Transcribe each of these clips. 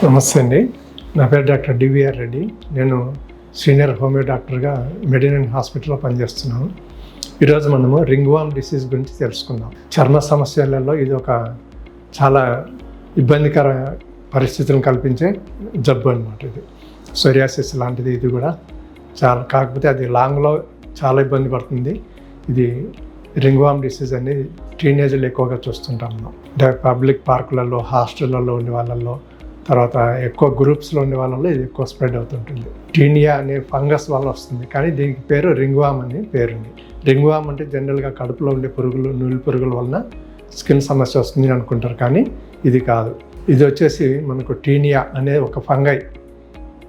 నమస్తే అండి. నా పేరు డాక్టర్ డివిఆర్ రెడ్డి. నేను సీనియర్ హోమియో డాక్టర్గా మెడినైన్ హాస్పిటల్లో పనిచేస్తున్నాను. ఈరోజు మనము రింగ్వార్మ్ డిసీజ్ గురించి తెలుసుకుందాం. చర్మ సమస్యలలో ఇది ఒక చాలా ఇబ్బందికర పరిస్థితులను కల్పించే జబ్బు అనమాట. ఇది సోరియాసిస్ లాంటిది. ఇది కూడా చాలా, కాకపోతే అది లాంగ్లో చాలా ఇబ్బంది పడుతుంది. ఇది రింగ్వార్మ్ డిసీజ్ అనేది టీనేజ్లో ఎక్కువగా చూస్తుంటాం మనం. అంటే పబ్లిక్ పార్కులలో, హాస్టళ్లలో ఉండే వాళ్ళల్లో, తర్వాత ఎక్కువ గ్రూప్స్లో ఉండే వాళ్ళలో ఇది ఎక్కువ స్ప్రెడ్ అవుతుంటుంది. టీనియా అనే ఫంగస్ వల్ల వస్తుంది, కానీ దీనికి పేరు రింగ్వార్మ్ అని పేరుంది. రింగ్వార్మ్ అంటే జనరల్గా కడుపులో ఉండే పురుగులు, నూలు పురుగుల వలన స్కిన్ సమస్య వస్తుంది అనుకుంటారు, కానీ ఇది కాదు. ఇది వచ్చేసి మనకు టీనియా అనే ఒక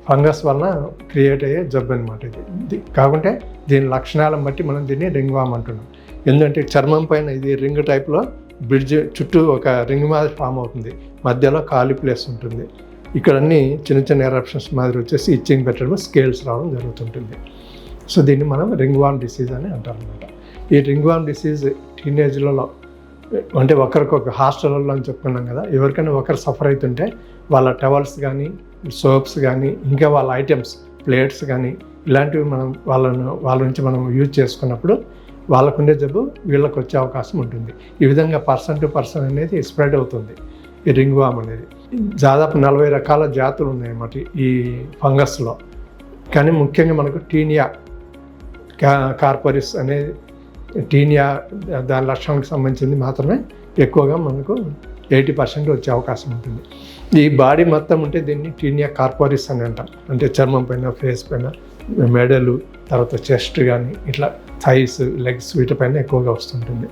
ఫంగస్ వలన క్రియేట్ అయ్యే జబ్బు అనమాట. ఇది కాకుంటే దీని లక్షణాలను బట్టి మనం దీన్ని రింగ్వార్మ్ అంటున్నాం. ఎందుకంటే చర్మం పైన ఇది రింగ్ టైప్లో బ్రిడ్జ్ చుట్టూ ఒక రింగ్ మాదిరి ఫామ్ అవుతుంది. మధ్యలో ఖాళీ ప్లేస్ ఉంటుంది. ఇక్కడ అన్ని చిన్న చిన్న ఎరప్షన్స్ మాదిరి వచ్చేసి ఇచ్చింగ్ పెట్టడం, స్కేల్స్ రావడం జరుగుతుంటుంది. సో దీన్ని మనం రింగ్వార్మ్ డిసీజ్ అని అంటారు అనమాట. ఈ రింగ్వార్మ్ డిసీజ్ టీనేజ్లలో అంటే ఒకరికొక హాస్టల్లో అని చెప్పుకున్నాం కదా, ఎవరికైనా ఒకరు సఫర్ అవుతుంటే వాళ్ళ టవల్స్ కానీ, సోప్స్ కానీ, ఇంకా వాళ్ళ ఐటమ్స్, ప్లేట్స్ కానీ ఇలాంటివి మనం వాళ్ళ నుంచి మనం యూజ్ చేసుకున్నప్పుడు వాళ్ళకుండే జబ్బు వీళ్ళకి వచ్చే అవకాశం ఉంటుంది. ఈ విధంగా పర్సన్ టు పర్సన్ అనేది స్ప్రెడ్ అవుతుంది ఈ రింగ్వార్మ్ అనేది. దాదాపు 40 రకాల జాతులు ఉన్నాయన్నమాట ఈ ఫంగస్లో. కానీ ముఖ్యంగా మనకు టీనియా కార్పొరిస్ అనేది, టీనియా దాని లక్షణానికి సంబంధించింది మాత్రమే ఎక్కువగా మనకు 80% వచ్చే అవకాశం ఉంటుంది. ఈ బాడీ మొత్తం ఉంటే దీన్ని టీనియా కార్పొరిస్ అని అంటాం. అంటే చర్మం పైన, ఫేస్ పైన, మెడలు, తర్వాత చెస్ట్ కానీ, ఇట్లా థైస్, లెగ్స్ వీటిపైన ఎక్కువగా వస్తుంటుంది.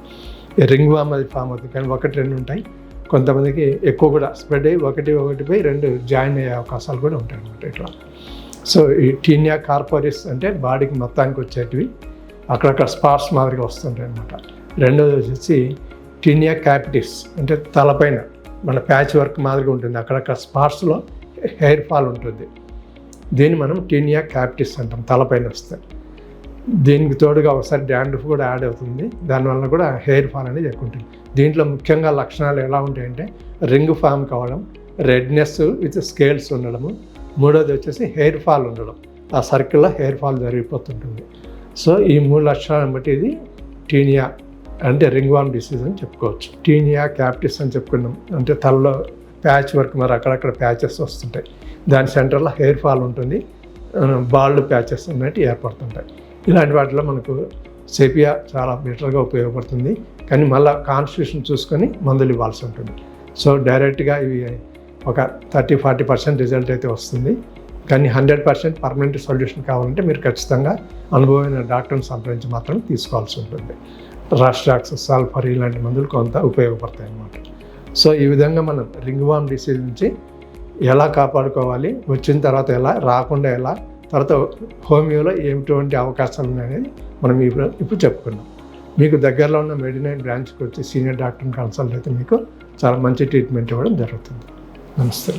ఈ రింగ్వార్మ్ అది ఫామ్ అవుతుంది, కానీ 1-2 ఉంటాయి. కొంతమందికి ఎక్కువ కూడా స్ప్రెడ్ అయ్యి 1-2 జాయిన్ అయ్యే అవకాశాలు కూడా ఉంటాయి అన్నమాట ఇట్లా. సో ఈ టీనియా కార్పొరిస్ అంటే బాడీకి మొత్తానికి వచ్చేటివి, అక్కడక్కడ స్పాట్స్ మాదిరిగా వస్తుంటాయి అన్నమాట. రెండోది వచ్చేసి టీనియా క్యాపిటిస్, అంటే తలపైన మన ప్యాచ్ వర్క్ మాదిరిగా ఉంటుంది, అక్కడక్కడ స్పాట్స్లో హెయిర్ ఫాల్ ఉంటుంది. దీన్ని మనం టీనియా క్యాపిటిస్ అంటాం, తలపైన వస్తే. దీనికి తోడుగా ఒకసారి డాండ్రఫ్ కూడా యాడ్ అవుతుంది, దానివల్ల కూడా హెయిర్ ఫాల్ అనేది ఎక్కువ ఉంటుంది. దీంట్లో ముఖ్యంగా లక్షణాలు ఎలా ఉంటాయంటే రింగ్ ఫామ్ కావడం, రెడ్నెస్ విత్ స్కేల్స్ ఉండడము, మూడోది వచ్చేసి హెయిర్ ఫాల్ ఉండడం, ఆ సర్కిల్లో హెయిర్ ఫాల్ జరిగిపోతుంటుంది. సో ఈ 3 లక్షణాలను బట్టి ఇది టీనియా అంటే రింగ్వార్మ్ డిసీజ్ అని చెప్పుకోవచ్చు. టీనియా క్యాపిటిస్ అని చెప్పుకున్నాం, అంటే తలలో ప్యాచ్ వర్క్, మరి అక్కడక్కడ ప్యాచెస్ వస్తుంటాయి, దాని సెంటర్లో హెయిర్ ఫాల్ ఉంటుంది, బాల్డ్ ప్యాచెస్ ఉన్నట్టు ఏర్పడుతుంటాయి. ఇలాంటి వాటిలో మనకు సెపియా చాలా బెటర్గా ఉపయోగపడుతుంది, కానీ మళ్ళీ కాన్స్టిట్యూషన్ చూసుకొని మందులు ఇవ్వాల్సి ఉంటుంది. సో డైరెక్ట్గా ఇవి ఒక 30-40% రిజల్ట్ అయితే వస్తుంది, కానీ 100% పర్మనెంట్ సొల్యూషన్ కావాలంటే మీరు ఖచ్చితంగా అనుభవమైన డాక్టర్ని సంప్రదించి మాత్రం తీసుకోవాల్సి ఉంటుంది. రాస్ట్రాక్స్, సల్ఫర్ ఇలాంటి మందులు కొంత ఉపయోగపడతాయి అన్నమాట. సో ఈ విధంగా మనం రింగ్వార్మ్ డిసీజ్ నుంచి ఎలా కాపాడుకోవాలి, వచ్చిన తర్వాత ఎలా, రాకుండా ఎలా, తర్వాత హోమియోలో ఎటువంటి అవకాశాలు ఉన్నాయనేది మనం ఇప్పుడు చెప్పుకున్నాం. మీకు దగ్గరలో ఉన్న మెడినైన్ బ్రాంచ్కి వచ్చి సీనియర్ డాక్టర్ని కన్సల్ట్ అయితే మీకు చాలా మంచి ట్రీట్మెంట్ ఇవ్వడం జరుగుతుంది. నమస్తే.